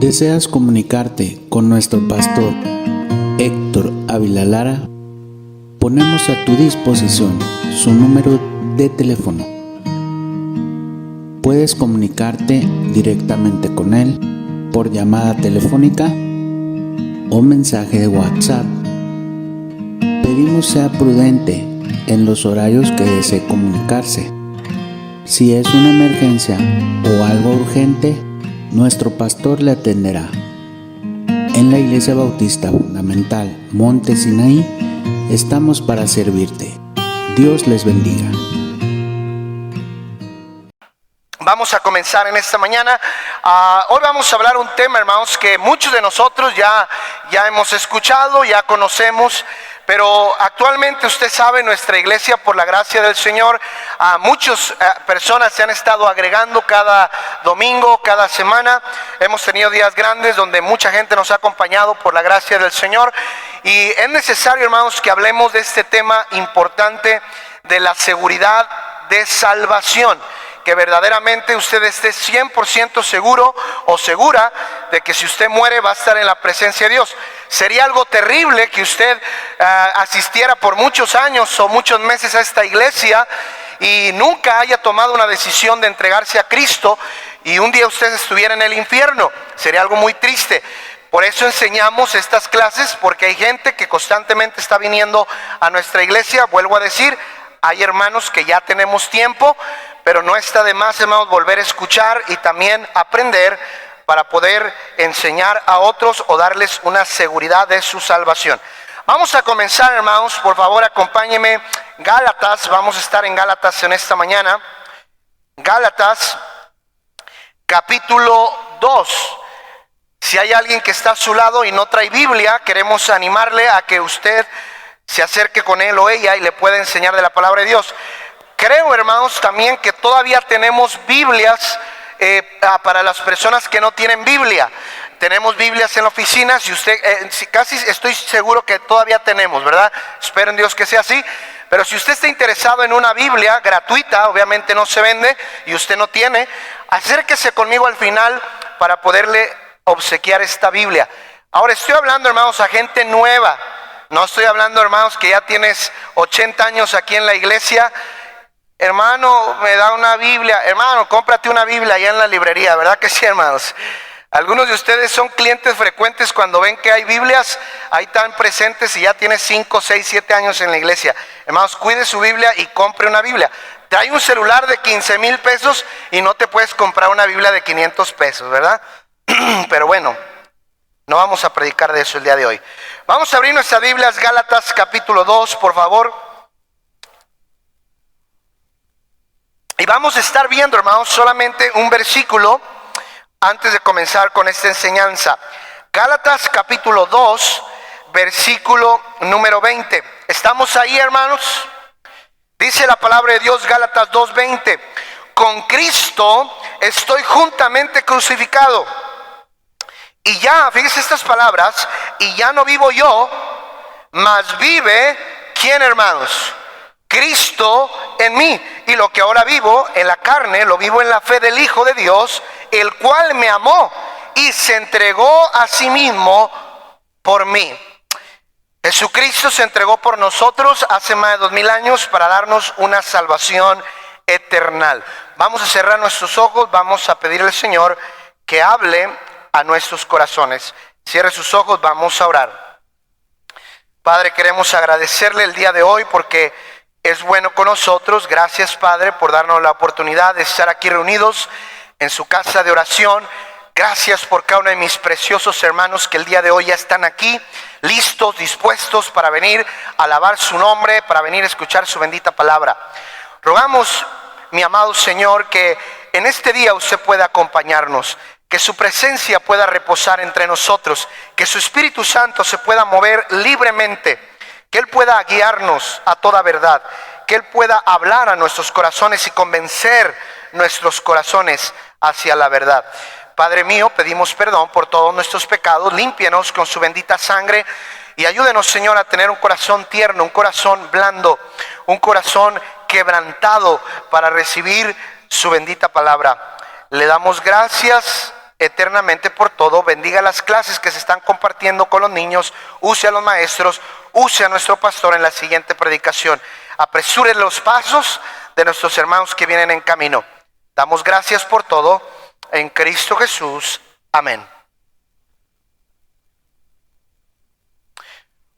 ¿Deseas comunicarte con nuestro pastor Héctor Ávila Lara? Ponemos a tu disposición su número de teléfono. Puedes comunicarte directamente con él por llamada telefónica o mensaje de WhatsApp. Pedimos sea prudente en los horarios que desee comunicarse. Si es una emergencia o algo urgente, nuestro pastor le atenderá. En la Iglesia Bautista Fundamental Monte Sinaí estamos para servirte. Dios les bendiga. Vamos a comenzar en esta mañana. Hoy vamos a hablar un tema, hermanos, que muchos de nosotros ya hemos escuchado, ya conocemos. Pero actualmente usted sabe, nuestra iglesia, por la gracia del Señor, muchas personas se han estado agregando cada domingo, cada semana. Hemos tenido días grandes donde mucha gente nos ha acompañado por la gracia del Señor. Y es necesario, hermanos, que hablemos de este tema importante de la seguridad de salvación. Que verdaderamente usted esté 100% seguro o segura de que si usted muere va a estar en la presencia de Dios. Sería algo terrible que usted asistiera por muchos años o muchos meses a esta iglesia y nunca haya tomado una decisión de entregarse a Cristo y un día usted estuviera en el infierno. Sería algo muy triste. Por eso enseñamos estas clases, porque hay gente que constantemente está viniendo a nuestra iglesia. Vuelvo a decir, hay hermanos que ya tenemos tiempo, pero no está de más, hermanos, volver a escuchar y también aprender para poder enseñar a otros o darles una seguridad de su salvación. Vamos a comenzar, hermanos, por favor acompáñenme. Gálatas, vamos a estar en Gálatas en esta mañana. Gálatas, capítulo 2. Si hay alguien que está a su lado y no trae Biblia, queremos animarle a que usted se acerque con él o ella y le pueda enseñar de la palabra de Dios. Creo, hermanos, también que todavía tenemos Biblias para las personas que no tienen Biblia. Tenemos Biblias en la oficina, si usted, casi estoy seguro que todavía tenemos, ¿verdad? Espero en Dios que sea así. Pero si usted está interesado en una Biblia gratuita, obviamente no se vende y usted no tiene, acérquese conmigo al final para poderle obsequiar esta Biblia. Ahora estoy hablando, hermanos, a gente nueva. No estoy hablando, hermanos, que ya tienes 80 años aquí en la iglesia. Hermano, me da una Biblia. Hermano, cómprate una Biblia allá en la librería, ¿verdad que sí, hermanos? Algunos de ustedes son clientes frecuentes cuando ven que hay Biblias, ahí están presentes y ya tienes 5, 6, 7 años en la iglesia. Hermanos, cuide su Biblia y compre una Biblia. Trae un celular de 15,000 pesos y no te puedes comprar una Biblia de 500 pesos, ¿verdad? Pero bueno, no vamos a predicar de eso el día de hoy. Vamos a abrir nuestras Biblias, Gálatas capítulo 2, por favor. Y vamos a estar viendo, hermanos, solamente un versículo antes de comenzar con esta enseñanza. Gálatas capítulo 2, versículo número 20. ¿Estamos ahí, hermanos? Dice la palabra de Dios, Gálatas 2:20. Con Cristo estoy juntamente crucificado. Y ya, fíjense estas palabras, y ya no vivo yo, mas vive, ¿quién, hermanos? Cristo en mí. Y lo que ahora vivo en la carne, lo vivo en la fe del Hijo de Dios, el cual me amó y se entregó a sí mismo por mí. Jesucristo se entregó por nosotros hace más de 2000 años para darnos una salvación eterna. Vamos a cerrar nuestros ojos, vamos a pedirle al Señor que hable a nuestros corazones. Cierre sus ojos, vamos a orar. Padre, queremos agradecerle el día de hoy porque es bueno con nosotros. Gracias, Padre, por darnos la oportunidad de estar aquí reunidos en su casa de oración. Gracias por cada uno de mis preciosos hermanos que el día de hoy ya están aquí, listos, dispuestos para venir a alabar su nombre, para venir a escuchar su bendita palabra. Rogamos, mi amado Señor, que en este día usted pueda acompañarnos, que su presencia pueda reposar entre nosotros, que su Espíritu Santo se pueda mover libremente, que Él pueda guiarnos a toda verdad, que Él pueda hablar a nuestros corazones y convencer nuestros corazones hacia la verdad. Padre mío, pedimos perdón por todos nuestros pecados, límpienos con su bendita sangre y ayúdenos, Señor, a tener un corazón tierno, un corazón blando, un corazón quebrantado para recibir su bendita palabra. Le damos gracias eternamente por todo. Bendiga las clases que se están compartiendo con los niños, use a los maestros, use a nuestro pastor en la siguiente predicación. Apresure los pasos de nuestros hermanos que vienen en camino. Damos gracias por todo en Cristo Jesús. Amén.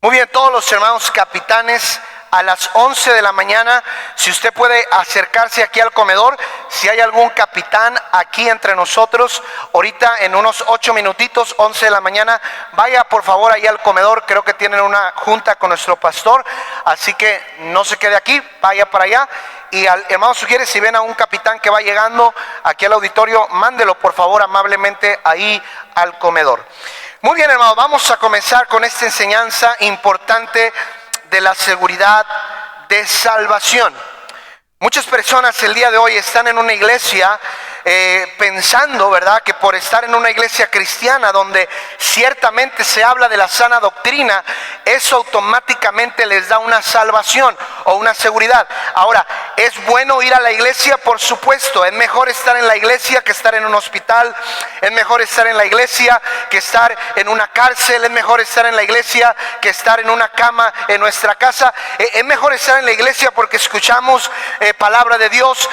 Muy bien, todos los hermanos capitanes, a las 11 de la mañana, si usted puede acercarse aquí al comedor, si hay algún capitán aquí entre nosotros, ahorita en unos 8 minutitos, 11 de la mañana, vaya por favor ahí al comedor, creo que tienen una junta con nuestro pastor, así que no se quede aquí, vaya para allá. Y al hermano sugiere, si ven a un capitán que va llegando aquí al auditorio, mándelo por favor amablemente ahí al comedor. Muy bien, hermano, vamos a comenzar con esta enseñanza importante de la seguridad de salvación. Muchas personas el día de hoy están en una iglesia pensando, ¿verdad?, que por estar en una iglesia cristiana donde ciertamente se habla de la sana doctrina, eso automáticamente les da una salvación o una seguridad. Ahora, ¿es bueno ir a la iglesia? Por supuesto, es mejor estar en la iglesia que estar en un hospital, es mejor estar en la iglesia que estar en una cárcel, es mejor estar en la iglesia que estar en una cama en nuestra casa. Es mejor estar en la iglesia porque escuchamos palabra de Dios,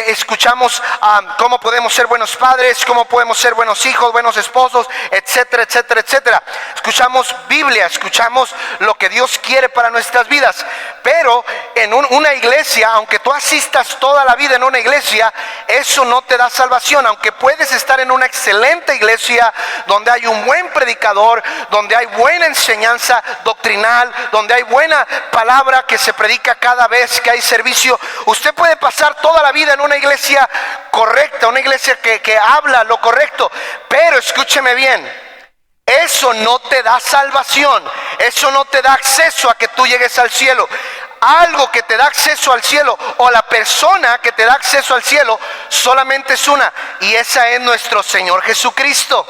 escuchamos cómo podemos ser buenos padres, cómo podemos ser buenos hijos, buenos esposos, etcétera, etcétera, etcétera. Escuchamos Biblia, escuchamos lo que Dios quiere para nuestras vidas. Pero en una iglesia, aunque tú asistas toda la vida en una iglesia, eso no te da salvación. Aunque puedes estar en una excelente iglesia donde hay un buen predicador, donde hay buena enseñanza doctrinal, donde hay buena palabra que se predica cada vez que hay servicio, usted puede pasar toda la vida en una iglesia correcta, una iglesia que habla lo correcto, pero escúcheme bien, eso no te da salvación, eso no te da acceso a que tú llegues al cielo. Algo que te da acceso al cielo, o la persona que te da acceso al cielo, solamente es una, y esa es nuestro Señor Jesucristo.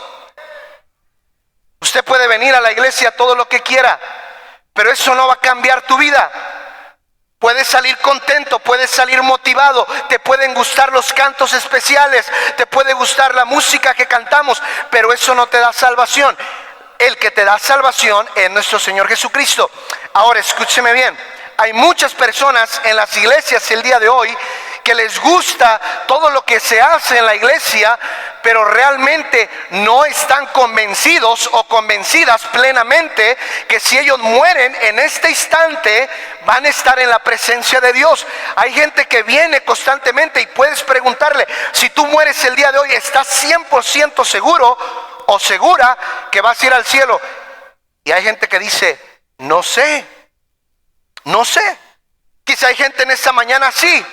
Usted puede venir a la iglesia todo lo que quiera, pero eso no va a cambiar tu vida. Puedes salir contento, puedes salir motivado, te pueden gustar los cantos especiales, te puede gustar la música que cantamos, pero eso no te da salvación. El que te da salvación es nuestro Señor Jesucristo. Ahora escúcheme bien, hay muchas personas en las iglesias el día de hoy que les gusta todo lo que se hace en la iglesia, pero realmente no están convencidos o convencidas plenamente que si ellos mueren en este instante van a estar en la presencia de Dios. Hay gente que viene constantemente y puedes preguntarle, si tú mueres el día de hoy, ¿estás 100% seguro o segura que vas a ir al cielo? Y hay gente que dice, no sé. Quizá hay gente en esta mañana así.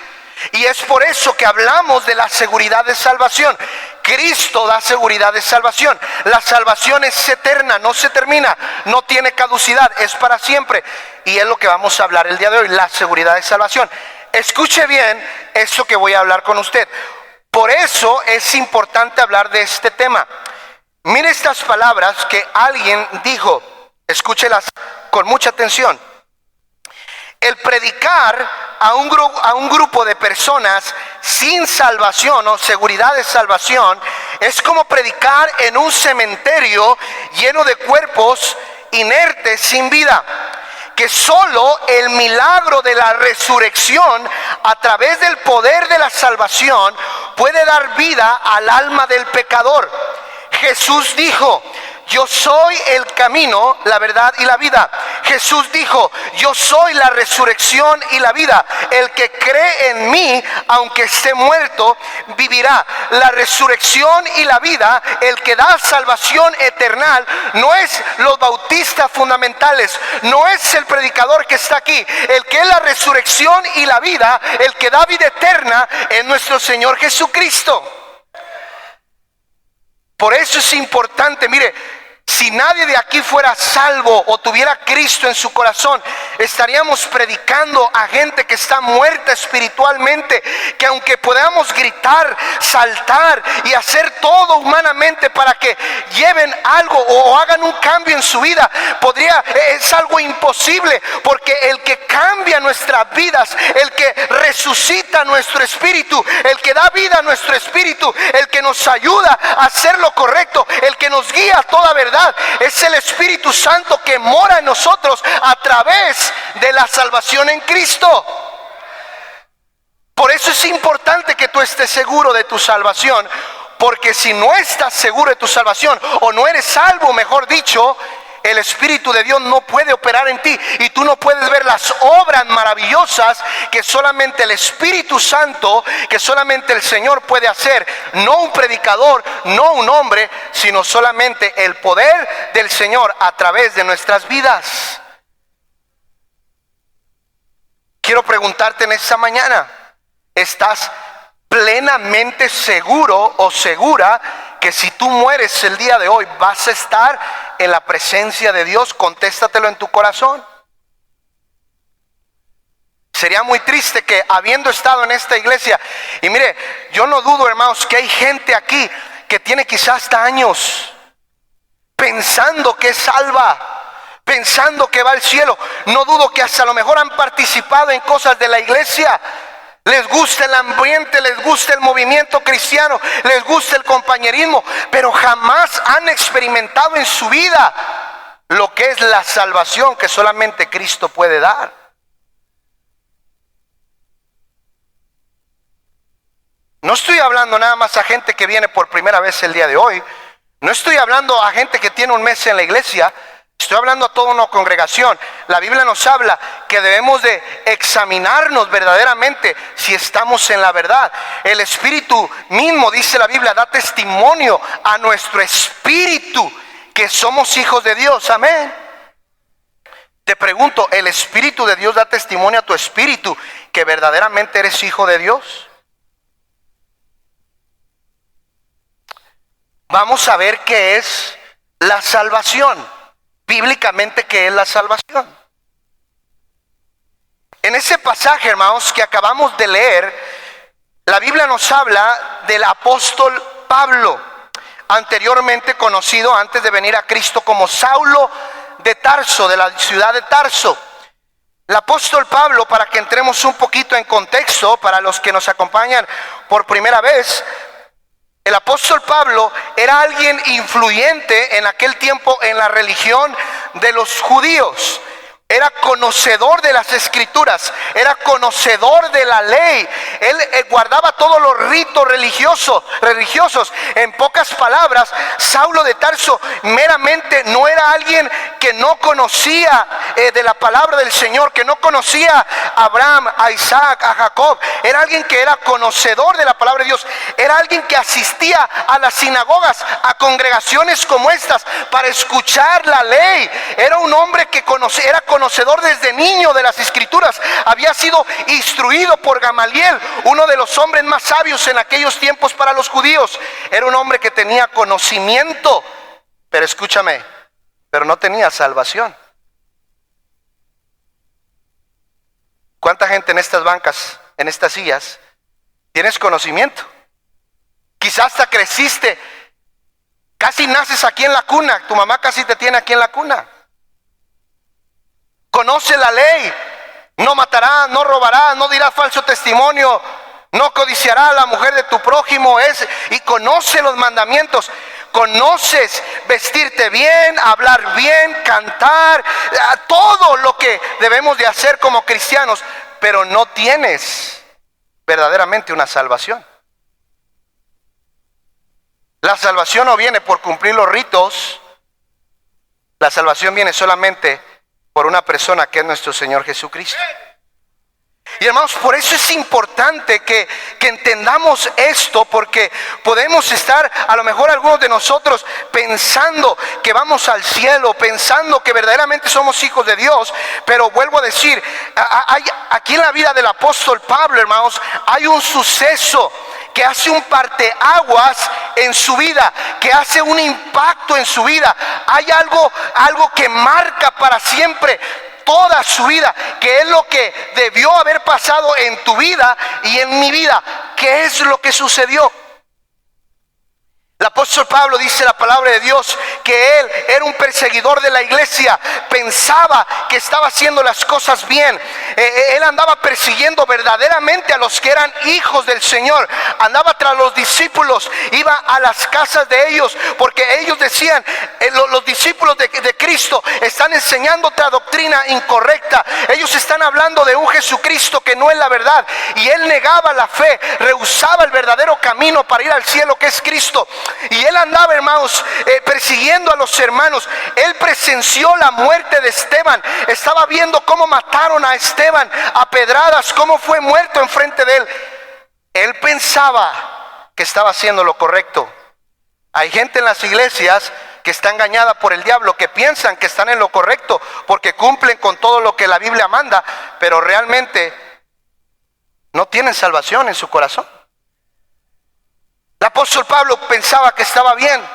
Y es por eso que hablamos de la seguridad de salvación. Cristo da seguridad de salvación. La salvación es eterna, no se termina, no tiene caducidad, es para siempre. Y es lo que vamos a hablar el día de hoy, la seguridad de salvación. Escuche bien eso que voy a hablar con usted. Por eso es importante hablar de este tema. Mire estas palabras que alguien dijo, escúchelas con mucha atención. El predicar a un grupo de personas sin salvación o seguridad de salvación es como predicar en un cementerio lleno de cuerpos inertes sin vida, que solo el milagro de la resurrección a través del poder de la salvación puede dar vida al alma del pecador. Jesús dijo, yo soy el camino, la verdad y la vida. Jesús dijo, yo soy la resurrección y la vida. El que cree en mí, aunque esté muerto, vivirá. La resurrección y la vida, el que da salvación eterna, no es los bautistas fundamentales, no es el predicador que está aquí. El que es la resurrección y la vida, el que da vida eterna, es nuestro Señor Jesucristo. Por eso es importante, mire, Si nadie de aquí fuera salvo o tuviera Cristo en su corazón, estaríamos predicando a gente que está muerta espiritualmente, que aunque podamos gritar, saltar y hacer todo humanamente para que lleven algo o hagan un cambio en su vida, es algo imposible, porque el que cambia nuestras vidas, el que resucita nuestro espíritu, el que da vida a nuestro espíritu, el que nos ayuda a hacer lo correcto, el que nos guía a toda verdad, es el Espíritu Santo que mora en nosotros a través de la salvación en Cristo. Por eso es importante que tú estés seguro de tu salvación, porque si no estás seguro de tu salvación, o no eres salvo, mejor dicho, el Espíritu de Dios no puede operar en ti, y tú no puedes ver las obras maravillosas que solamente el Espíritu Santo, que solamente el Señor puede hacer. No un predicador, no un hombre, sino solamente el poder del Señor a través de nuestras vidas. Quiero preguntarte en esta mañana, ¿estás plenamente seguro o segura que si tú mueres el día de hoy vas a estar en la presencia de Dios? Contéstatelo en tu corazón. Sería muy triste que, habiendo estado en esta iglesia, y mire, yo no dudo, hermanos, que hay gente aquí que tiene quizás hasta años pensando que es salva, pensando que va al cielo. No dudo que hasta a lo mejor han participado en cosas de la iglesia. Les gusta el ambiente, les gusta el movimiento cristiano, les gusta el compañerismo, pero jamás han experimentado en su vida lo que es la salvación que solamente Cristo puede dar. No estoy hablando nada más a gente que viene por primera vez el día de hoy. No estoy hablando a gente que tiene un mes en la iglesia. Estoy hablando a toda una congregación. La Biblia nos habla que debemos de examinarnos verdaderamente si estamos en la verdad. El Espíritu mismo, dice la Biblia, da testimonio a nuestro espíritu que somos hijos de Dios. Amén. Te pregunto, ¿el Espíritu de Dios da testimonio a tu espíritu que verdaderamente eres hijo de Dios? Vamos a ver qué es la salvación. Bíblicamente, ¿qué es la salvación? En ese pasaje, hermanos, que acabamos de leer, la Biblia nos habla del apóstol Pablo, anteriormente conocido antes de venir a Cristo como Saulo de Tarso, de la ciudad de Tarso. El apóstol Pablo, para que entremos un poquito en contexto, para los que nos acompañan por primera vez, el apóstol Pablo era alguien influyente en aquel tiempo en la religión de los judíos. Era conocedor de las escrituras, era conocedor de la ley. Él guardaba todos los ritos religiosos. En pocas palabras, Saulo de Tarso meramente no era alguien que no conocía de la palabra del Señor, que no conocía a Abraham, a Isaac, a Jacob. Era alguien que era conocedor de la palabra de Dios. Era alguien que asistía a las sinagogas, a congregaciones como estas, para escuchar la ley. Era un hombre que era conocedor desde niño de las escrituras. Había sido instruido por Gamaliel, uno de los hombres más sabios en aquellos tiempos para los judíos. Era un hombre que tenía conocimiento, pero escúchame, pero no tenía salvación. ¿Cuánta gente en estas bancas, en estas sillas, tienes conocimiento? Quizás hasta creciste, casi naces aquí en la cuna, tu mamá casi te tiene aquí en la cuna. Conoce la ley: no matarás, no robarás, no dirás falso testimonio, no codiciarás a la mujer de tu prójimo. Y conoce los mandamientos. Conoces vestirte bien, hablar bien, cantar, todo lo que debemos de hacer como cristianos, pero no tienes verdaderamente una salvación. La salvación no viene por cumplir los ritos. La salvación viene solamente por una persona que es nuestro Señor Jesucristo. Y hermanos, por eso es importante que entendamos esto, porque podemos estar, a lo mejor algunos de nosotros, pensando que vamos al cielo, pensando que verdaderamente somos hijos de Dios. Pero vuelvo a decir, aquí en la vida del apóstol Pablo, hermanos, hay un suceso que hace un parteaguas en su vida, que hace un impacto en su vida. Hay algo que marca para siempre toda su vida, que es lo que debió haber pasado en tu vida y en mi vida. ¿Qué es lo que sucedió? El apóstol Pablo dice la palabra de Dios que él era un perseguidor de la iglesia, pensaba que estaba haciendo las cosas bien. Él andaba persiguiendo verdaderamente a los que eran hijos del Señor, andaba tras los discípulos, iba a las casas de ellos, porque ellos decían, los discípulos de Cristo están enseñando otra doctrina incorrecta, ellos están hablando de un Jesucristo que no es la verdad, y él negaba la fe, rehusaba el verdadero camino para ir al cielo, que es Cristo. Y él andaba, hermanos, persiguiendo a los hermanos. Él presenció la muerte de Esteban, estaba viendo cómo mataron a Esteban a pedradas, cómo fue muerto enfrente de él. Él pensaba que estaba haciendo lo correcto. Hay gente en las iglesias que está engañada por el diablo, que piensan que están en lo correcto porque cumplen con todo lo que la Biblia manda, pero realmente no tienen salvación en su corazón. El apóstol Pablo pensaba que estaba bien,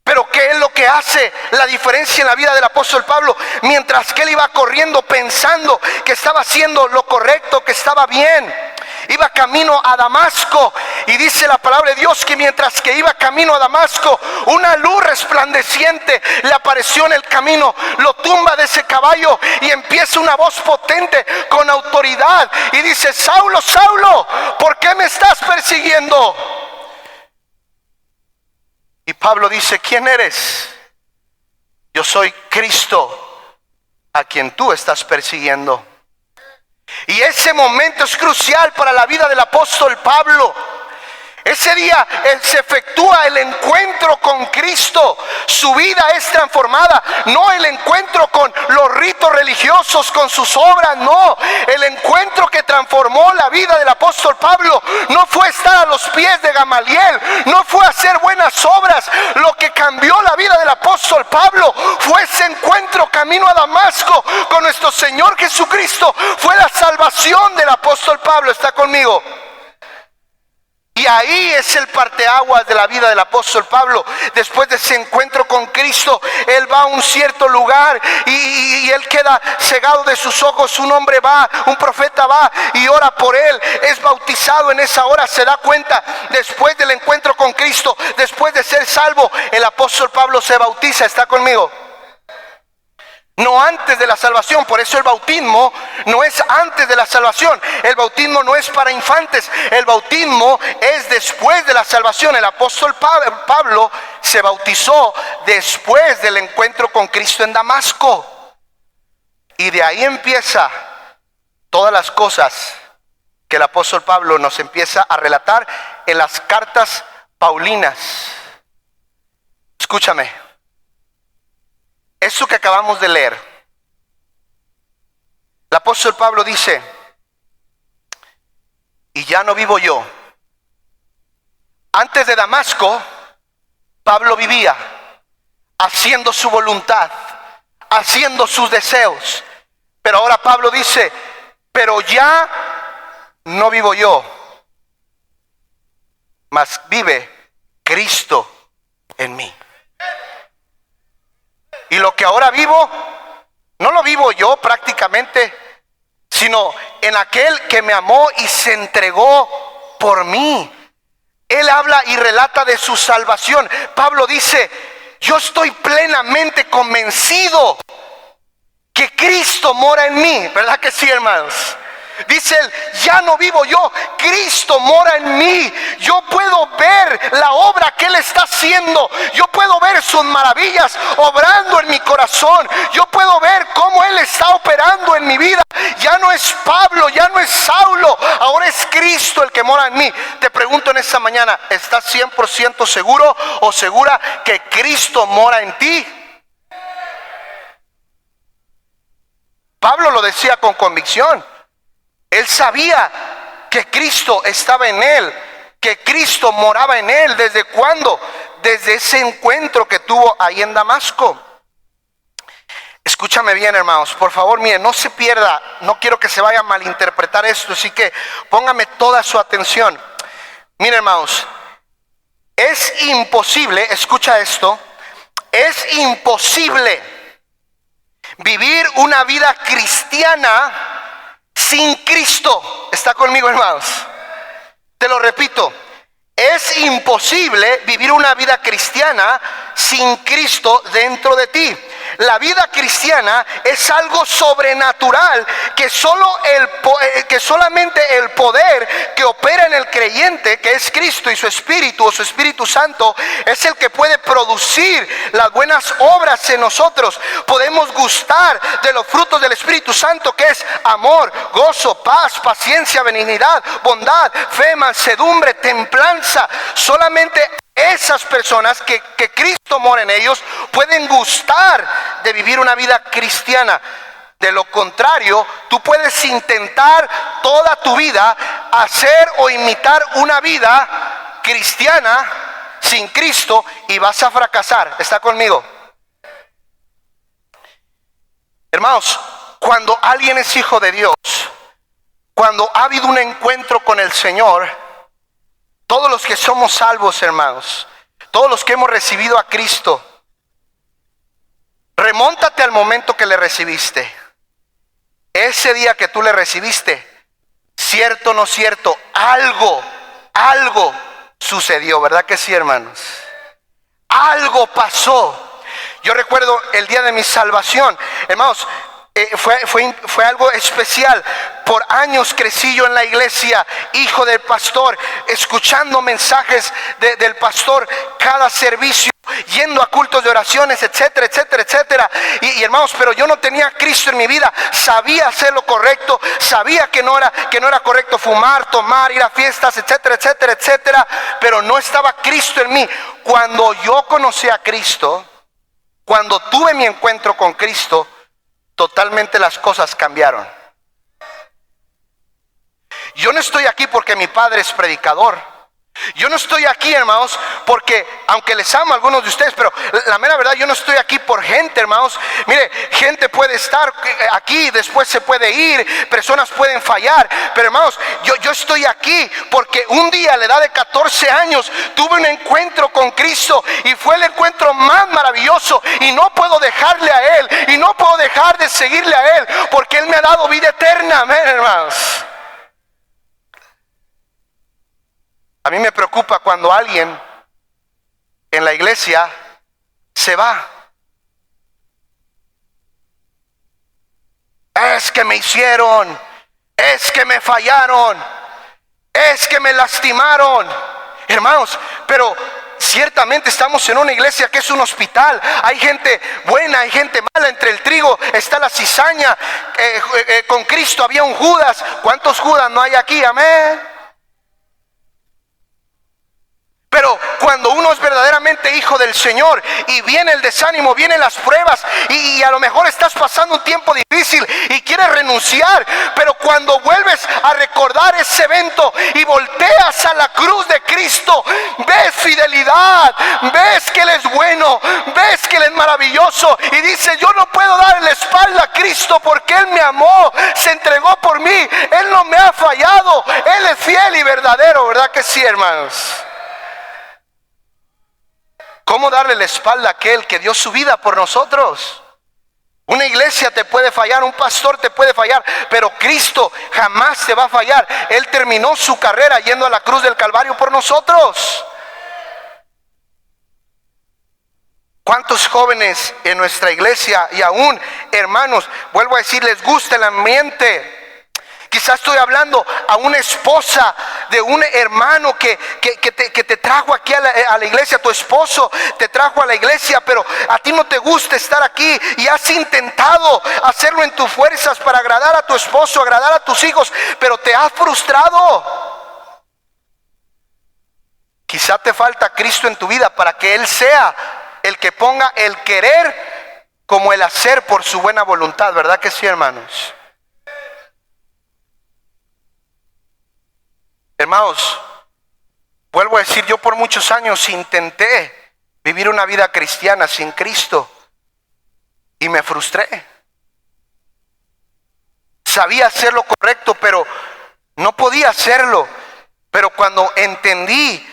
pero ¿qué es lo que hace la diferencia en la vida del apóstol Pablo? Mientras que él iba corriendo pensando que estaba haciendo lo correcto, que estaba bien, iba camino a Damasco, y dice la palabra de Dios que mientras que iba camino a Damasco, una luz resplandeciente le apareció en el camino, lo tumba de ese caballo y empieza una voz potente con autoridad y dice: Saulo, Saulo, ¿por qué me estás persiguiendo? Y Pablo dice: ¿quién eres? Yo soy Cristo, a quien tú estás persiguiendo. Y ese momento es crucial para la vida del apóstol Pablo. Ese día se efectúa el encuentro con Cristo. Su vida es transformada. No el encuentro con los ritos religiosos, con sus obras, no. El encuentro que transformó la vida del apóstol Pablo no fue estar a los pies de Gamaliel, no fue hacer buenas obras. Lo que cambió la vida del apóstol Pablo fue ese encuentro camino a Damasco con nuestro Señor Jesucristo. Fue la salvación del apóstol Pablo. ¿Está conmigo? Y ahí es el parteaguas de la vida del apóstol Pablo. Después de ese encuentro con Cristo, él va a un cierto lugar y él queda cegado de sus ojos. Un hombre va, un profeta va y ora por él. Es bautizado en esa hora, se da cuenta. Después del encuentro con Cristo, después de ser salvo, el apóstol Pablo se bautiza. ¿Está conmigo? No antes de la salvación. Por eso el bautismo no es antes de la salvación. El bautismo no es para infantes. El bautismo es después de la salvación. El apóstol Pablo se bautizó después del encuentro con Cristo en Damasco. Y de ahí empieza todas las cosas que el apóstol Pablo nos empieza a relatar en las cartas paulinas. Escúchame. Eso que acabamos de leer, el apóstol Pablo dice: y ya no vivo yo. Antes de Damasco, Pablo vivía haciendo su voluntad, haciendo sus deseos. Pero ahora Pablo dice: pero ya no vivo yo, mas vive Cristo en mí. Y lo que ahora vivo, no lo vivo yo prácticamente, sino en aquel que me amó y se entregó por mí. Él habla y relata de su salvación. Pablo dice: yo estoy plenamente convencido que Cristo mora en mí. ¿Verdad que sí, hermanos? Dice él: ya no vivo yo, Cristo mora en mí. Yo puedo ver la obra que Él está haciendo. Yo puedo ver sus maravillas obrando en mi corazón. Yo puedo ver cómo Él está operando en mi vida. Ya no es Pablo, ya no es Saulo, ahora es Cristo el que mora en mí. Te pregunto en esta mañana: ¿estás 100% seguro o segura que Cristo mora en ti? Pablo lo decía con convicción. Él sabía que Cristo estaba en él, que Cristo moraba en él. ¿Desde cuándo? Desde ese encuentro que tuvo ahí en Damasco. Escúchame bien, hermanos, por favor, miren, no se pierda, no quiero que se vaya a malinterpretar esto, así que póngame toda su atención. Miren, hermanos, Es imposible, escucha esto, es imposible vivir una vida cristiana sin Cristo. ¿Está conmigo, hermanos? Te lo repito, es imposible vivir una vida cristiana sin Cristo dentro de ti. La vida cristiana es algo sobrenatural que solamente el poder que opera en el creyente, que es Cristo y su Espíritu o su Espíritu Santo, es el que puede producir las buenas obras en nosotros. Podemos gustar de los frutos del Espíritu Santo, que es amor, gozo, paz, paciencia, benignidad, bondad, fe, mansedumbre, templanza. Solamente esas personas que Cristo mora en ellos pueden gustar de vivir una vida cristiana. De lo contrario, tú puedes intentar toda tu vida hacer o imitar una vida cristiana sin Cristo y vas a fracasar. ¿Está conmigo? Hermanos, cuando alguien es hijo de Dios, cuando ha habido un encuentro con el Señor, todos los que somos salvos, hermanos, todos los que hemos recibido a Cristo, remóntate al momento que le recibiste. Ese día que tú le recibiste, cierto o no cierto, algo sucedió, ¿verdad que sí, hermanos? Algo pasó. Yo recuerdo el día de mi salvación, hermanos, fue algo especial. Por años crecí yo en la iglesia, hijo del pastor, escuchando mensajes del pastor cada servicio, yendo a cultos de oraciones, etcétera, etcétera, etcétera. Y hermanos, pero yo no tenía a Cristo en mi vida. Sabía hacer lo correcto, sabía que no era correcto fumar, tomar, ir a fiestas, etcétera, etcétera, etcétera, pero no estaba Cristo en mí. Cuando yo conocí a Cristo, cuando tuve mi encuentro con Cristo, totalmente las cosas cambiaron. Yo no estoy aquí porque mi padre es predicador. Yo no estoy aquí, hermanos, porque, aunque les amo a algunos de ustedes, pero la mera verdad, yo no estoy aquí por gente, hermanos. Mire, gente puede estar aquí, después se puede ir, personas pueden fallar, pero hermanos, yo estoy aquí porque un día, a la edad de 14 años, tuve un encuentro con Cristo y fue el encuentro más maravilloso, y no puedo dejarle a Él, y no puedo dejar de seguirle a Él, porque Él me ha dado vida eterna. Amén, hermanos. A mí me preocupa cuando alguien en la iglesia se va. Es que me hicieron, es que me fallaron, es que me lastimaron. Hermanos, pero ciertamente estamos en una iglesia que es un hospital. Hay gente buena, hay gente mala. Entre el trigo está la cizaña. Con Cristo había un Judas. ¿Cuántos Judas no hay aquí? Amén. Pero cuando uno es verdaderamente hijo del Señor y viene el desánimo, vienen las pruebas, y a lo mejor estás pasando un tiempo difícil y quieres renunciar, pero cuando vuelves a recordar ese evento y volteas a la cruz de Cristo, ves fidelidad, ves que Él es bueno, ves que Él es maravilloso, y dices: yo no puedo darle la espalda a Cristo porque Él me amó, se entregó por mí, Él no me ha fallado, Él es fiel y verdadero. ¿Verdad que sí, hermanos? ¿Cómo darle la espalda a aquel que dio su vida por nosotros? Una iglesia te puede fallar, un pastor te puede fallar, pero Cristo jamás te va a fallar. Él terminó su carrera yendo a la cruz del Calvario por nosotros. ¿Cuántos jóvenes en nuestra iglesia y aún hermanos, vuelvo a decir, les gusta el ambiente? Quizás estoy hablando a una esposa de un hermano que te trajo aquí a la iglesia. Tu esposo te trajo a la iglesia, pero a ti no te gusta estar aquí y has intentado hacerlo en tus fuerzas para agradar a tu esposo, agradar a tus hijos, pero te has frustrado. Quizá te falta Cristo en tu vida para que Él sea el que ponga el querer como el hacer por su buena voluntad. ¿Verdad que sí, hermanos? Hermanos, vuelvo a decir, yo por muchos años intenté vivir una vida cristiana sin Cristo y me frustré. Sabía hacer lo correcto, pero no podía hacerlo. Pero cuando entendí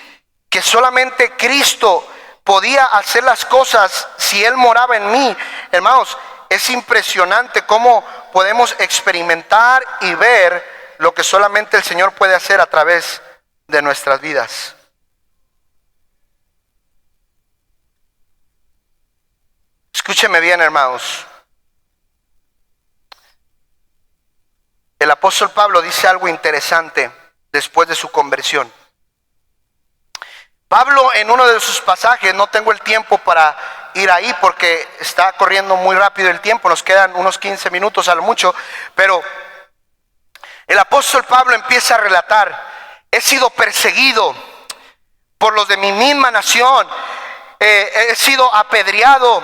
que solamente Cristo podía hacer las cosas si Él moraba en mí. Hermanos, es impresionante cómo podemos experimentar y ver lo que solamente el Señor puede hacer a través de nuestras vidas. Escúcheme bien, hermanos. El apóstol Pablo dice algo interesante después de su conversión. Pablo, en uno de sus pasajes, no tengo el tiempo para ir ahí porque está corriendo muy rápido el tiempo, nos quedan unos 15 minutos a lo mucho, pero el apóstol Pablo empieza a relatar: he sido perseguido por los de mi misma nación, he sido apedreado,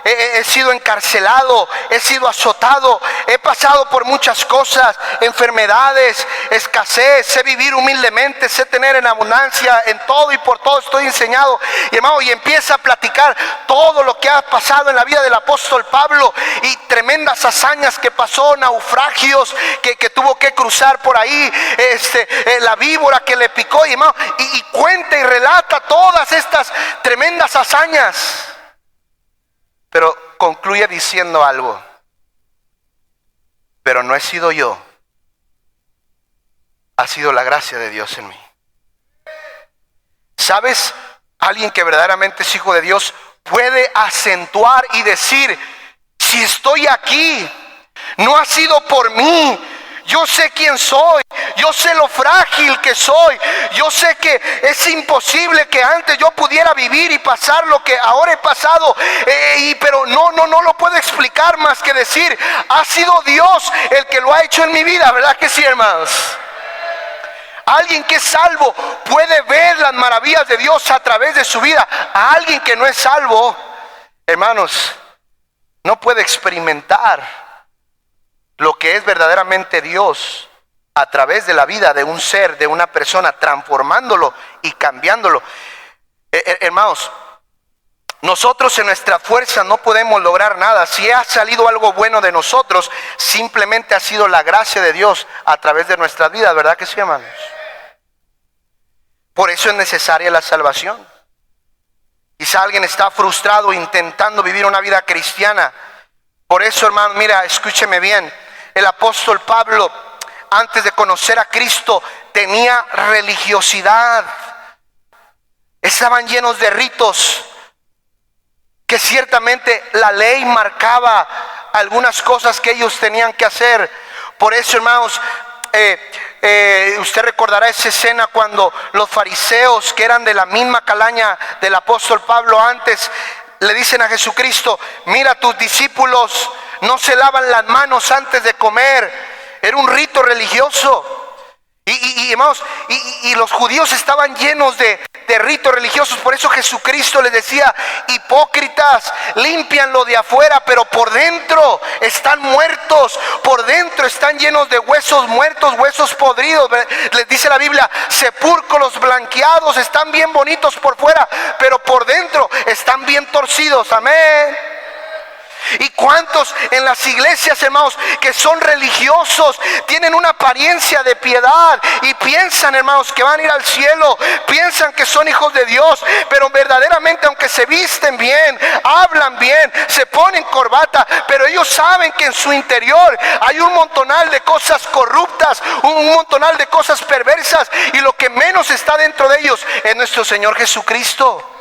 he sido encarcelado, he sido azotado, he pasado por muchas cosas, enfermedades, escasez, sé vivir humildemente, sé tener en abundancia, en todo y por todo estoy enseñado. Y hermano, y empieza a platicar todo lo que ha pasado en la vida del apóstol Pablo y tremendas hazañas que pasó, naufragios que tuvo que cruzar por ahí, la víbora que le picó, y hermano, y cuenta y relata todas estas tremendas hazañas. Pero concluye diciendo algo: pero no he sido yo, ha sido la gracia de Dios en mí. ¿Sabes? Alguien que verdaderamente es hijo de Dios puede acentuar y decir: si estoy aquí, no ha sido por mí. Yo sé quién soy, yo sé lo frágil que soy, yo sé que es imposible que antes yo pudiera vivir y pasar lo que ahora he pasado, pero no lo puedo explicar más que decir: ha sido Dios el que lo ha hecho en mi vida. ¿Verdad que sí, hermanos? Alguien que es salvo puede ver las maravillas de Dios a través de su vida. A alguien que no es salvo, hermanos, no puede experimentar lo que es verdaderamente Dios a través de la vida de un ser, de una persona, transformándolo y cambiándolo. Hermanos, nosotros en nuestra fuerza no podemos lograr nada. Si ha salido algo bueno de nosotros, simplemente ha sido la gracia de Dios a través de nuestras vidas. ¿Verdad que sí, hermanos? Por eso es necesaria la salvación. Quizá alguien está frustrado intentando vivir una vida cristiana. Por eso, hermano, mira, escúcheme bien. El apóstol Pablo, antes de conocer a Cristo, tenía religiosidad. Estaban llenos de ritos, que ciertamente la ley marcaba algunas cosas que ellos tenían que hacer. Por eso, hermanos, usted recordará esa escena cuando los fariseos, que eran de la misma calaña del apóstol Pablo antes, le dicen a Jesucristo: mira, tus discípulos no se lavan las manos antes de comer. Era un rito religioso. Y hermanos, y los judíos estaban llenos de ritos religiosos. Por eso Jesucristo les decía: hipócritas, limpian lo de afuera, pero por dentro están muertos. Por dentro están llenos de huesos muertos, huesos podridos. Les dice la Biblia: sepulcros blanqueados, están bien bonitos por fuera, pero por dentro están bien torcidos. Amén. ¿Y cuántos en las iglesias, hermanos, que son religiosos, tienen una apariencia de piedad y piensan, hermanos, que van a ir al cielo, piensan que son hijos de Dios, pero verdaderamente, aunque se visten bien, hablan bien, se ponen corbata, pero ellos saben que en su interior hay un montonal de cosas corruptas, un montonal de cosas perversas, y lo que menos está dentro de ellos es nuestro Señor Jesucristo.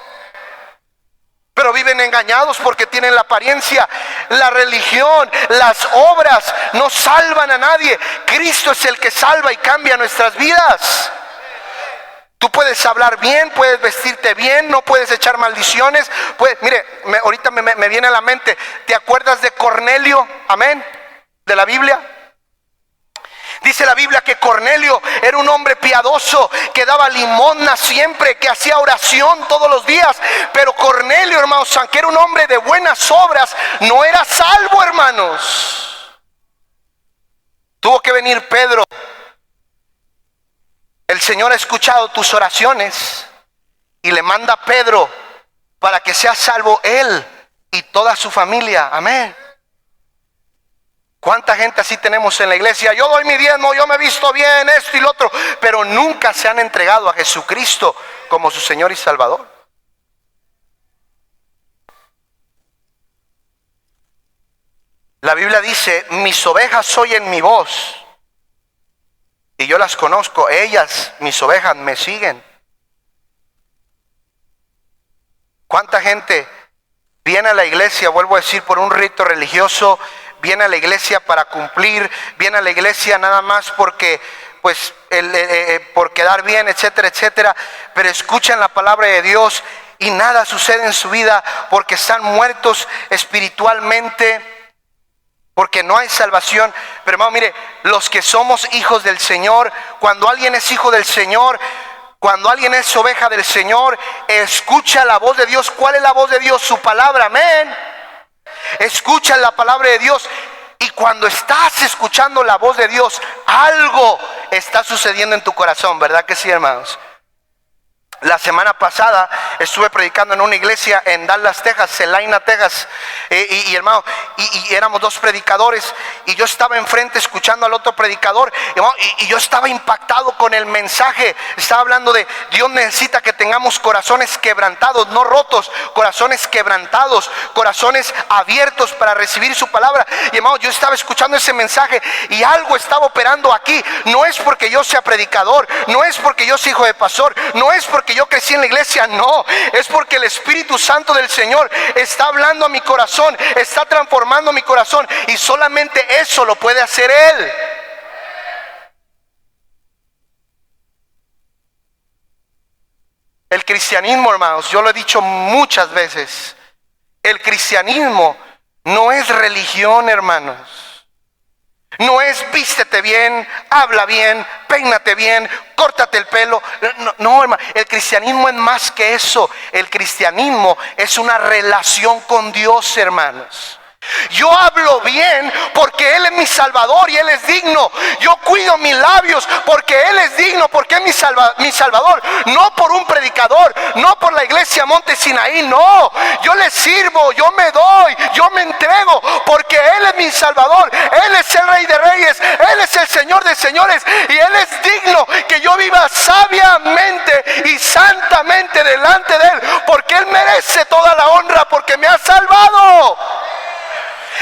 Pero viven engañados porque tienen la apariencia. La religión, las obras no salvan a nadie. Cristo es el que salva y cambia nuestras vidas. Tú puedes hablar bien, puedes vestirte bien, no puedes echar maldiciones. Ahorita me viene a la mente, ¿te acuerdas de Cornelio? Amén. De la Biblia. Dice la Biblia que Cornelio era un hombre piadoso, que daba limosna siempre, que hacía oración todos los días. Pero Cornelio, hermanos, aunque era un hombre de buenas obras, no era salvo, hermanos. Tuvo que venir Pedro. El Señor ha escuchado tus oraciones y le manda a Pedro para que sea salvo él y toda su familia. Amén. ¿Cuánta gente así tenemos en la iglesia? Yo doy mi diezmo, yo me he visto bien, esto y lo otro, pero nunca se han entregado a Jesucristo como su Señor y Salvador. La Biblia dice, mis ovejas oyen mi voz y yo las conozco, ellas, mis ovejas, me siguen. ¿Cuánta gente viene a la iglesia, vuelvo a decir, por un rito religioso? Viene a la iglesia para cumplir, viene a la iglesia nada más porque, pues, por quedar bien, etcétera, etcétera. Pero escuchan la palabra de Dios y nada sucede en su vida porque están muertos espiritualmente, porque no hay salvación. Pero hermano, mire, los que somos hijos del Señor, cuando alguien es hijo del Señor, cuando alguien es oveja del Señor, escucha la voz de Dios. ¿Cuál es la voz de Dios? Su palabra, amén. Escucha la palabra de Dios y cuando estás escuchando la voz de Dios, algo está sucediendo en tu corazón, ¿verdad que sí, hermanos? La semana pasada estuve predicando en una iglesia en Dallas, Texas, Celina, Texas, y hermano, y éramos dos predicadores, y yo estaba enfrente escuchando al otro predicador, y yo estaba impactado con el mensaje. Estaba hablando de Dios necesita que tengamos corazones quebrantados, no rotos, corazones quebrantados, corazones abiertos para recibir su palabra. Y hermano, yo estaba escuchando ese mensaje y algo estaba operando aquí. No es porque yo sea predicador, no es porque yo sea hijo de pastor, no es porque yo crecí en la iglesia, no, es porque el Espíritu Santo del Señor está hablando a mi corazón, está transformando mi corazón, y solamente eso lo puede hacer Él. El cristianismo, hermanos, yo lo he dicho muchas veces, el cristianismo no es religión, hermanos. No es vístete bien, habla bien, peínate bien, córtate el pelo. No, hermano, el cristianismo es más que eso. El cristianismo es una relación con Dios, hermanos. Yo hablo bien porque Él es mi Salvador y Él es digno. Yo cuido mis labios porque Él es digno, porque es mi Salvador. No por un predicador, no por la iglesia Monte Sinaí, no. Yo le sirvo, yo me doy, yo me entrego porque Él es mi Salvador. Él es el Rey de Reyes, Él es el Señor de Señores, y Él es digno que yo viva sabiamente y santamente delante de Él, porque Él merece toda la honra porque me ha salvado.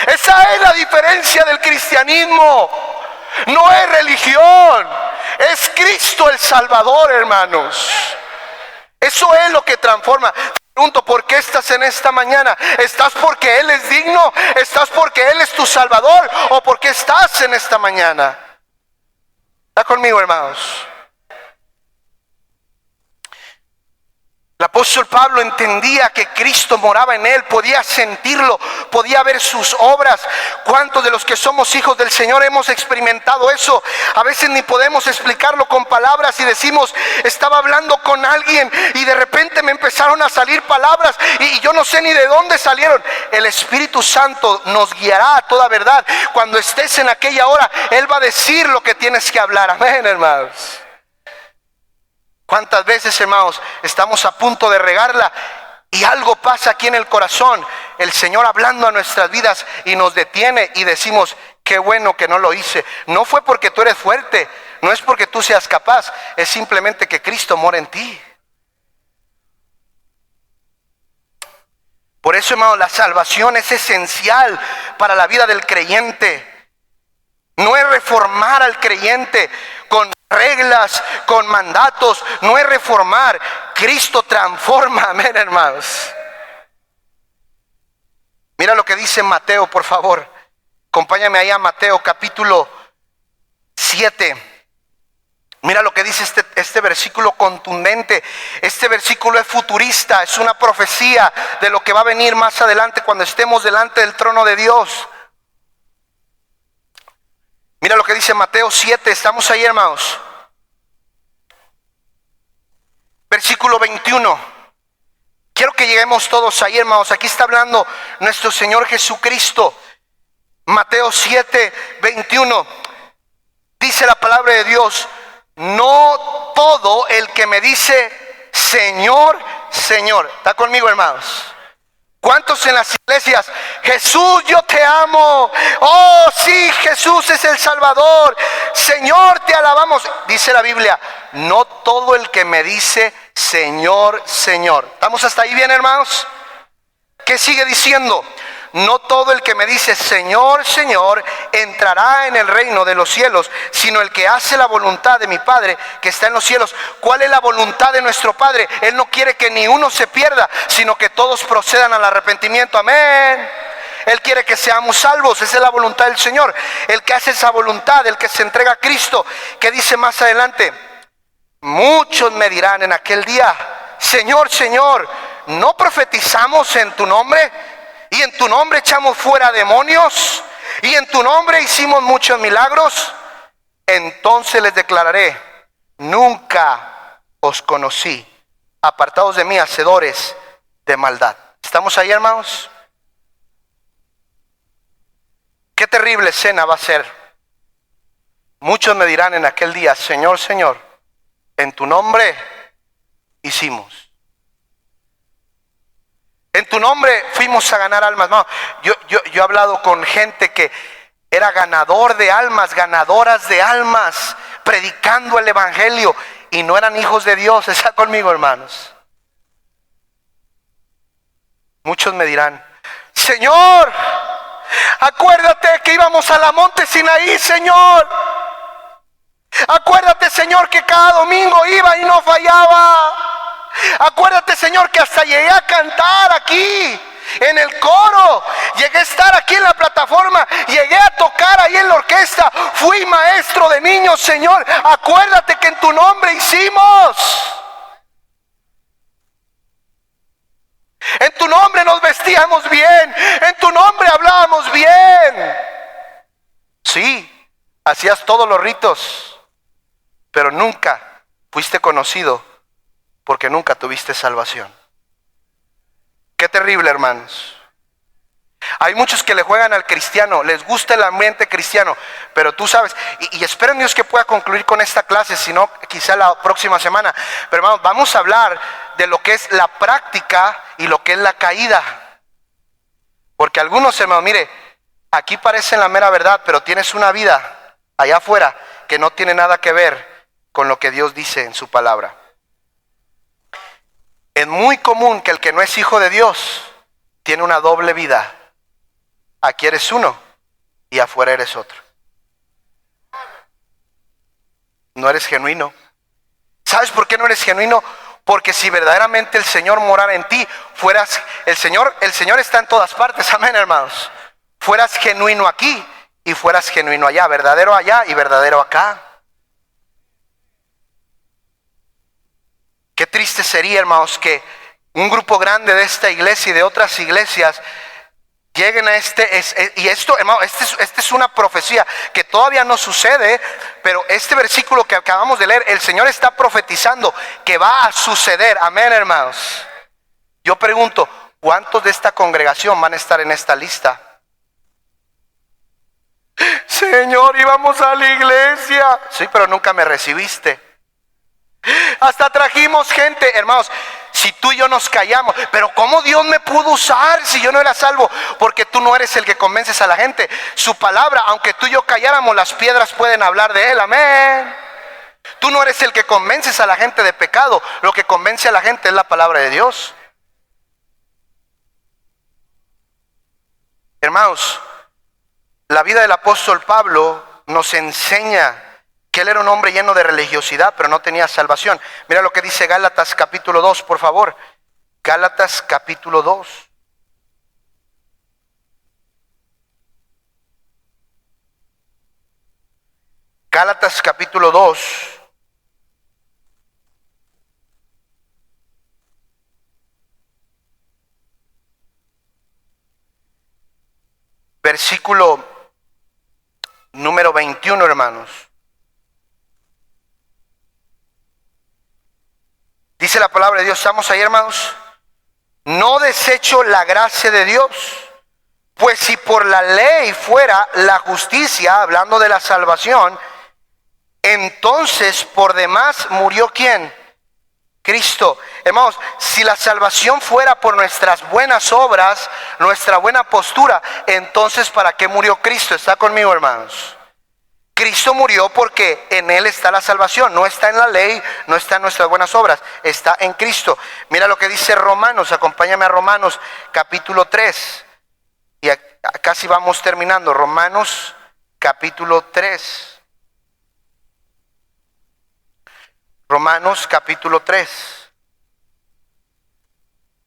Esa es la diferencia del cristianismo. No es religión, es Cristo el Salvador, hermanos. Eso es lo que transforma. Te pregunto, ¿por qué estás en esta mañana? ¿Estás porque Él es digno? ¿Estás porque Él es tu Salvador? ¿O porque estás en esta mañana? ¿Está conmigo, hermanos? El apóstol Pablo entendía que Cristo moraba en él, podía sentirlo, podía ver sus obras. ¿Cuántos de los que somos hijos del Señor hemos experimentado eso? A veces ni podemos explicarlo con palabras y decimos, estaba hablando con alguien y de repente me empezaron a salir palabras y yo no sé ni de dónde salieron. El Espíritu Santo nos guiará a toda verdad. Cuando estés en aquella hora, Él va a decir lo que tienes que hablar. Amén, hermanos. ¿Cuántas veces, hermanos, estamos a punto de regarla y algo pasa aquí en el corazón? El Señor hablando a nuestras vidas y nos detiene y decimos, qué bueno que no lo hice. No fue porque tú eres fuerte, no es porque tú seas capaz, es simplemente que Cristo mora en ti. Por eso, hermanos, la salvación es esencial para la vida del creyente. No es reformar al creyente con reglas, con mandatos, no es reformar. Cristo transforma, amén, hermanos. Mira lo que dice Mateo, por favor. Acompáñame ahí a Mateo capítulo 7. Mira lo que dice este versículo contundente. Este versículo es futurista, es una profecía de lo que va a venir más adelante cuando estemos delante del trono de Dios. Mira lo que dice Mateo 7, estamos ahí, hermanos. Versículo 21. Quiero que lleguemos todos ahí, hermanos. Aquí está hablando nuestro Señor Jesucristo. Mateo 7, 21. Dice la palabra de Dios, no todo el que me dice Señor, Señor. ¿Está conmigo, hermanos? ¿Cuántos en las iglesias? Jesús, yo te amo. Oh, sí, Jesús es el Salvador. Señor, te alabamos. Dice la Biblia, no todo el que me dice Señor, Señor. ¿Estamos hasta ahí bien, hermanos? ¿Qué sigue diciendo? No todo el que me dice Señor, Señor entrará en el reino de los cielos, sino el que hace la voluntad de mi Padre que está en los cielos. ¿Cuál es la voluntad de nuestro Padre? Él no quiere que ni uno se pierda, sino que todos procedan al arrepentimiento. Amén. Él quiere que seamos salvos. Esa es la voluntad del Señor. El que hace esa voluntad, el que se entrega a Cristo. ¿Qué dice más adelante? Muchos me dirán en aquel día, Señor, Señor, ¿no profetizamos en tu nombre? Y en tu nombre echamos fuera demonios, y en tu nombre hicimos muchos milagros. Entonces les declararé, nunca os conocí, apartados de mí, hacedores de maldad. ¿Estamos ahí, hermanos? Qué terrible escena va a ser. Muchos me dirán en aquel día, Señor, Señor, en tu nombre hicimos. En tu nombre fuimos a ganar almas. No, yo he hablado con gente que era ganador de almas, ganadoras de almas, predicando el evangelio, y no eran hijos de Dios. ¿Está conmigo, hermanos? Muchos me dirán, Señor, acuérdate que íbamos a la monte Sinaí, Señor. Acuérdate, Señor, que cada domingo iba y no fallaba. Acuérdate, Señor, que hasta llegué a cantar aquí en el coro, llegué a estar aquí en la plataforma, llegué a tocar ahí en la orquesta, fui maestro de niños, Señor. Acuérdate que en tu nombre hicimos. En tu nombre nos vestíamos bien, en tu nombre hablábamos bien. Sí, hacías todos los ritos, pero nunca fuiste conocido porque nunca tuviste salvación. Qué terrible, hermanos. Hay muchos que le juegan al cristiano, les gusta el ambiente cristiano, pero tú sabes, y espero en Dios que pueda concluir con esta clase, si no, quizá la próxima semana. Pero hermanos, vamos a hablar de lo que es la práctica y lo que es la caída. Porque algunos, hermanos, mire, aquí parecen la mera verdad, pero tienes una vida allá afuera que no tiene nada que ver con lo que Dios dice en su palabra. Es muy común que el que no es hijo de Dios tiene una doble vida. Aquí eres uno y afuera eres otro. No eres genuino. ¿Sabes por qué no eres genuino? Porque si verdaderamente el Señor morara en ti, fueras, el Señor está en todas partes, amén, hermanos. Fueras genuino aquí y fueras genuino allá, verdadero allá y verdadero acá. Qué triste sería, hermanos, que un grupo grande de esta iglesia y de otras iglesias lleguen a y esto, hermano, esta es una profecía que todavía no sucede, pero este versículo que acabamos de leer, el Señor está profetizando que va a suceder, amén, hermanos. Yo pregunto, ¿cuántos de esta congregación van a estar en esta lista? Señor, íbamos a la iglesia. Sí, pero nunca me recibiste. Hasta trajimos gente, hermanos. Si tú y yo nos callamos, pero ¿cómo Dios me pudo usar si yo no era salvo? Porque tú no eres el que convences a la gente. Su palabra, aunque tú y yo calláramos, las piedras pueden hablar de él, amén. Tú no eres el que convences a la gente de pecado. Lo que convence a la gente es la palabra de Dios. Hermanos, la vida del apóstol Pablo nos enseña que él era un hombre lleno de religiosidad, pero no tenía salvación. Mira lo que dice Gálatas capítulo 2, por favor. Gálatas capítulo 2. Gálatas capítulo 2. Versículo número 21, hermanos. Dice la palabra de Dios, ¿estamos ahí, hermanos? No desecho la gracia de Dios, pues si por la ley fuera la justicia, hablando de la salvación, entonces por demás murió ¿quién? Cristo. Hermanos, si la salvación fuera por nuestras buenas obras, nuestra buena postura, entonces ¿para qué murió Cristo? ¿Está conmigo, hermanos? Cristo murió porque en Él está la salvación. No está en la ley, no está en nuestras buenas obras, está en Cristo. Mira lo que dice Romanos, acompáñame a Romanos capítulo 3. Y casi vamos terminando. Romanos capítulo 3. Romanos capítulo 3.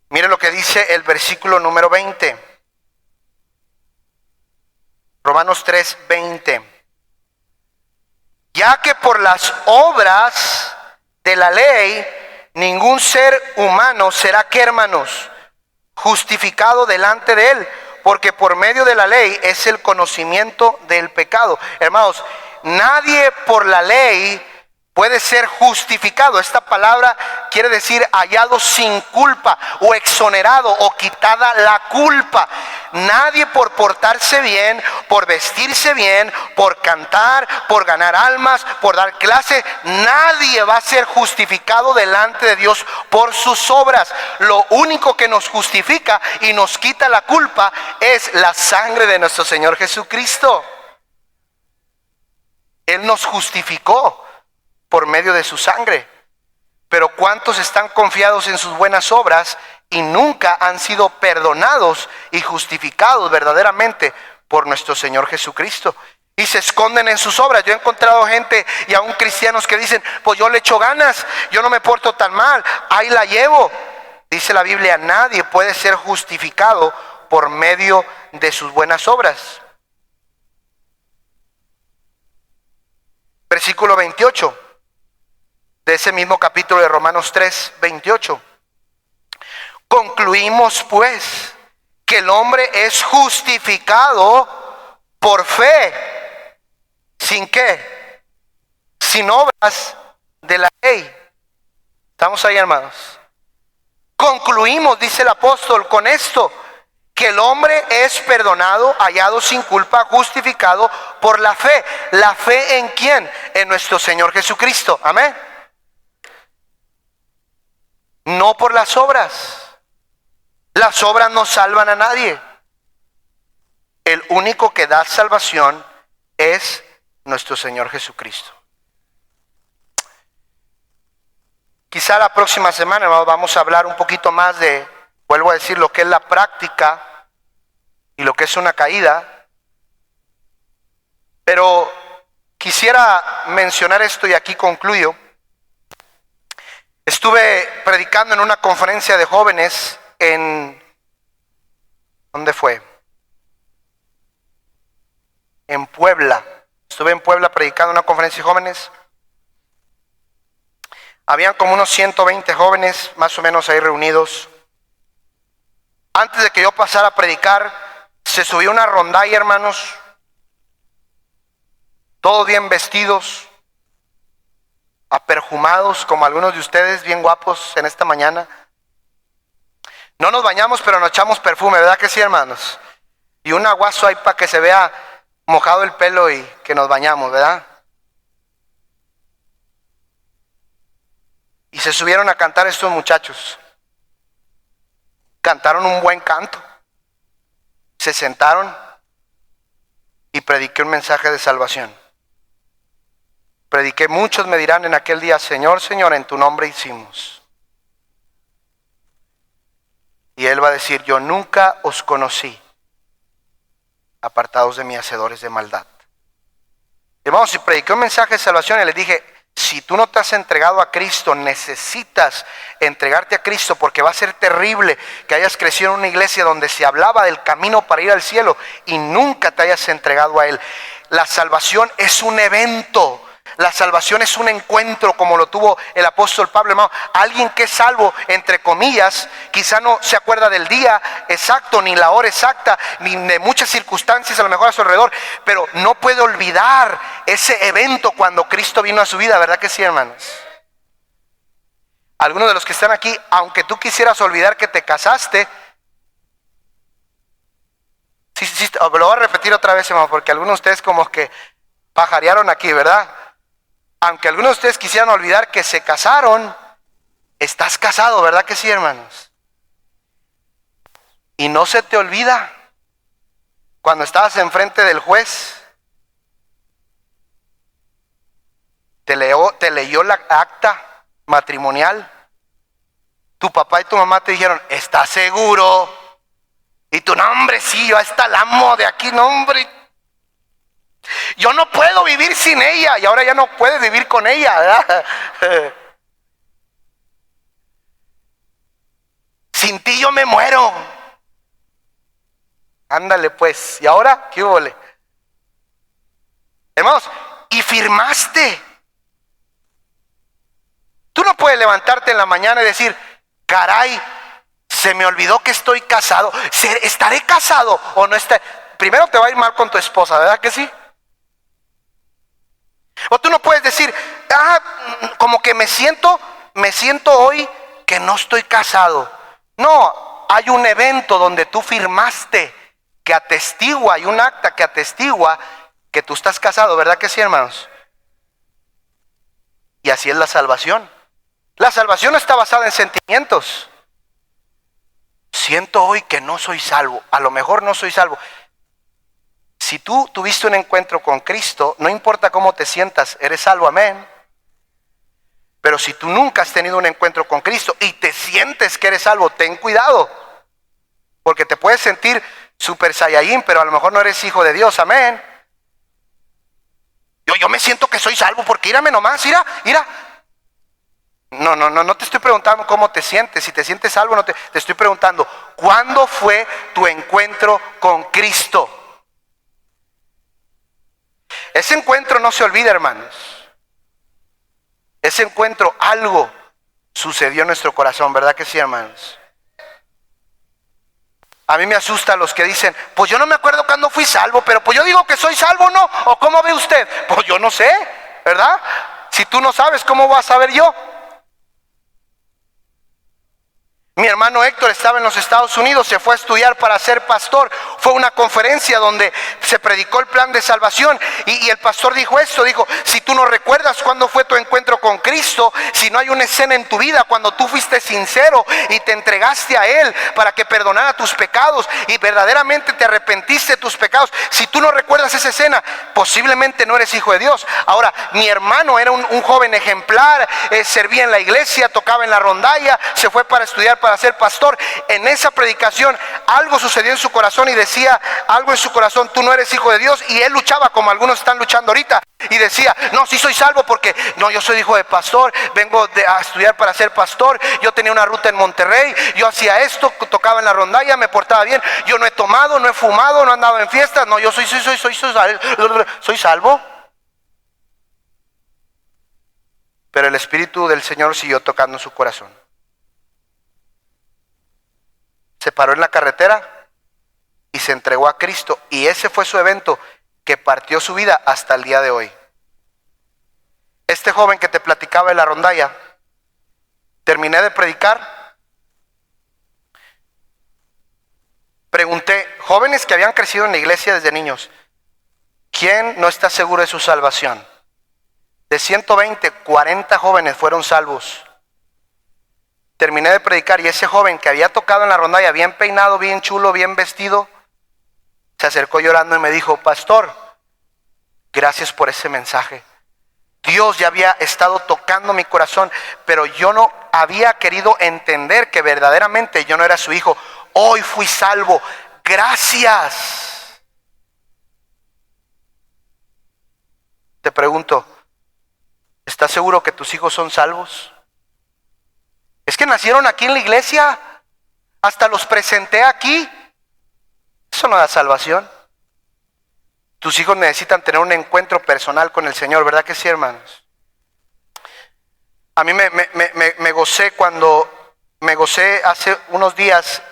Mire lo que dice el versículo número 20. Romanos 3, 20. Ya que por las obras de la ley, ningún ser humano será, ¿qué, hermanos? Justificado delante de él, porque por medio de la ley es el conocimiento del pecado. Hermanos, nadie por la ley puede ser justificado. Esta palabra quiere decir hallado sin culpa o exonerado o quitada la culpa. Nadie por portarse bien, por vestirse bien, por cantar, por ganar almas, por dar clase, nadie va a ser justificado delante de Dios por sus obras. Lo único que nos justifica y nos quita la culpa es la sangre de nuestro Señor Jesucristo. Él nos justificó por medio de su sangre. Pero ¿cuántos están confiados en sus buenas obras y nunca han sido perdonados y justificados verdaderamente por nuestro Señor Jesucristo? Y se esconden en sus obras. Yo he encontrado gente y aún cristianos que dicen, pues yo le echo ganas, yo no me porto tan mal, ahí la llevo. Dice la Biblia, nadie puede ser justificado por medio de sus buenas obras. Versículo 28. De ese mismo capítulo de Romanos 3, 28. Concluimos pues que el hombre es justificado por fe. ¿Sin qué? Sin obras de la ley. ¿Estamos ahí, hermanos? Concluimos, dice el apóstol, con esto, que el hombre es perdonado, hallado sin culpa, justificado por la fe. ¿La fe en quién? En nuestro Señor Jesucristo. Amén. No por las obras. Las obras no salvan a nadie. El único que da salvación es nuestro Señor Jesucristo. Quizá la próxima semana, hermanos, vamos a hablar un poquito más de, vuelvo a decir, lo que es la práctica y lo que es una caída. Pero quisiera mencionar esto y aquí concluyo. Estuve predicando en una conferencia de jóvenes ¿dónde fue? En Puebla. Estuve en Puebla predicando en una conferencia de jóvenes. Habían como unos 120 jóvenes más o menos ahí reunidos. Antes de que yo pasara a predicar, se subió una rondalla, hermanos, todos bien vestidos, aperfumados como algunos de ustedes, bien guapos en esta mañana. No nos bañamos, pero nos echamos perfume, ¿verdad que sí, hermanos? Y un aguazo ahí para que se vea mojado el pelo y que nos bañamos, ¿verdad? Y se subieron a cantar estos muchachos. Cantaron un buen canto. Se sentaron y prediqué un mensaje de salvación. Prediqué, muchos me dirán en aquel día, Señor, Señor, en tu nombre hicimos. Y Él va a decir, yo nunca os conocí, apartados de mí, hacedores de maldad. Hermanos, si prediqué un mensaje de salvación y les dije, si tú no te has entregado a Cristo, necesitas entregarte a Cristo, porque va a ser terrible que hayas crecido en una iglesia donde se hablaba del camino para ir al cielo y nunca te hayas entregado a Él. La salvación es un evento. La salvación es un encuentro como lo tuvo el apóstol Pablo, hermano. Alguien que es salvo, entre comillas, quizá no se acuerda del día exacto, ni la hora exacta, ni de muchas circunstancias a lo mejor a su alrededor, pero no puede olvidar ese evento cuando Cristo vino a su vida, ¿verdad que sí, hermanos? Algunos de los que están aquí, aunque tú quisieras olvidar que te casaste, sí, lo voy a repetir otra vez, hermano, porque algunos de ustedes como que pajarearon aquí, ¿verdad? Aunque algunos de ustedes quisieran olvidar que se casaron, Estás casado, ¿verdad que sí, hermanos? Y no se te olvida cuando estabas enfrente del juez, te leyó la acta matrimonial. Tu papá y tu mamá te dijeron, ¿estás seguro? Y tu nombre, sí, yo hasta la amo de aquí, nombre. Yo no puedo vivir sin ella. Y ahora ya no puedes vivir con ella, ¿verdad? Sin ti yo me muero. Ándale pues. ¿Y ahora qué hubo? Hermanos, y firmaste. Tú no puedes levantarte en la mañana y decir, caray, se me olvidó que estoy casado. ¿Estaré casado o no estaré? Primero te va a ir mal con tu esposa, ¿verdad que sí? O tú no puedes decir, como que me siento hoy que no estoy casado. No, hay un evento donde tú firmaste que atestigua, hay un acta que atestigua que tú estás casado, ¿verdad que sí, hermanos? Y así es la salvación. La salvación no está basada en sentimientos. Siento hoy que no soy salvo, a lo mejor no soy salvo. Si tú tuviste un encuentro con Cristo, no importa cómo te sientas, eres salvo, amén. Pero si tú nunca has tenido un encuentro con Cristo y te sientes que eres salvo, ten cuidado. Porque te puedes sentir super saiyajin, pero a lo mejor no eres hijo de Dios, amén. Yo me siento que soy salvo porque mírame nomás, mira. No te estoy preguntando cómo te sientes. Si te sientes salvo, te estoy preguntando, ¿cuándo fue tu encuentro con Cristo? Ese encuentro no se olvida, hermanos. Ese encuentro, algo sucedió en nuestro corazón, ¿verdad que sí, hermanos? A mí me asusta los que dicen, pues yo no me acuerdo cuándo fui salvo, pero pues yo digo que soy salvo, ¿no? ¿O cómo ve usted? Pues yo no sé, ¿verdad? Si tú no sabes, ¿cómo voy a saber yo? Mi hermano Héctor estaba en los Estados Unidos, se fue a estudiar para ser pastor. Fue una conferencia donde se predicó el plan de salvación y el pastor dijo esto, dijo, si tú no recuerdas cuándo fue tu encuentro con Cristo, si no hay una escena en tu vida cuando tú fuiste sincero y te entregaste a Él para que perdonara tus pecados y verdaderamente te arrepentiste de tus pecados, si tú no recuerdas esa escena, posiblemente no eres hijo de Dios. Ahora, mi hermano era un joven ejemplar, servía en la iglesia, tocaba en la rondalla, se fue para estudiar para ser pastor. En esa predicación algo sucedió en su corazón y decía algo en su corazón, tú no eres hijo de Dios, y él luchaba como algunos están luchando ahorita y decía, no, sí soy salvo porque no, yo soy hijo de pastor, vengo a estudiar para ser pastor, yo tenía una ruta en Monterrey, yo hacía esto, tocaba en la rondalla, me portaba bien, yo no he tomado, no he fumado, no he andado en fiestas, no, yo soy salvo. Pero el Espíritu del Señor siguió tocando su corazón. Se paró en la carretera y se entregó a Cristo, y ese fue su evento que partió su vida hasta el día de hoy. Este joven que te platicaba de la rondalla, terminé de predicar, pregunté, jóvenes que habían crecido en la iglesia desde niños, ¿quién no está seguro de su salvación? De 120, 40 jóvenes fueron salvos. Terminé de predicar y ese joven que había tocado en la rondalla, bien peinado, bien chulo, bien vestido, se acercó llorando y me dijo, pastor, gracias por ese mensaje. Dios ya había estado tocando mi corazón, pero yo no había querido entender que verdaderamente yo no era su hijo. Hoy fui salvo. Gracias. Te pregunto, ¿estás seguro que tus hijos son salvos? Es que nacieron aquí en la iglesia, hasta los presenté aquí. Eso no da salvación. Tus hijos necesitan tener un encuentro personal con el Señor, ¿verdad que sí, hermanos? A mí me gocé hace unos días,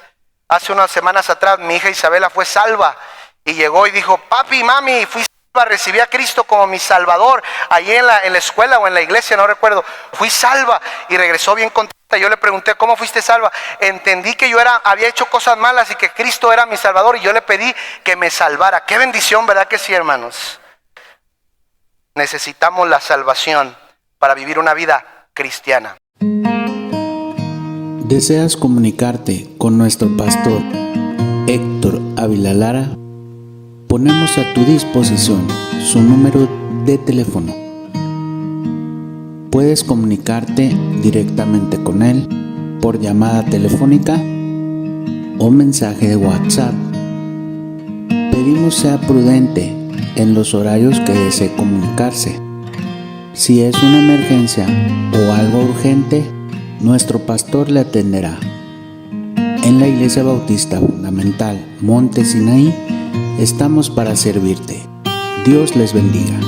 hace unas semanas atrás, mi hija Isabela fue salva y llegó y dijo, papi, mami, fui salva, recibí a Cristo como mi Salvador, allí en la escuela o en la iglesia, no recuerdo, fui salva, y regresó bien contenta. Yo le pregunté, ¿cómo fuiste salva? Entendí que yo había hecho cosas malas y que Cristo era mi Salvador, y yo le pedí que me salvara. Qué bendición, ¿verdad que sí, hermanos? Necesitamos la salvación para vivir una vida cristiana. ¿Deseas comunicarte con nuestro pastor Héctor Ávila Lara? Ponemos a tu disposición su número de teléfono. Puedes comunicarte directamente con él por llamada telefónica o mensaje de WhatsApp. Pedimos sea prudente en los horarios que desee comunicarse. Si es una emergencia o algo urgente, nuestro pastor le atenderá. En la Iglesia Bautista Fundamental Monte Sinaí estamos para servirte. Dios les bendiga.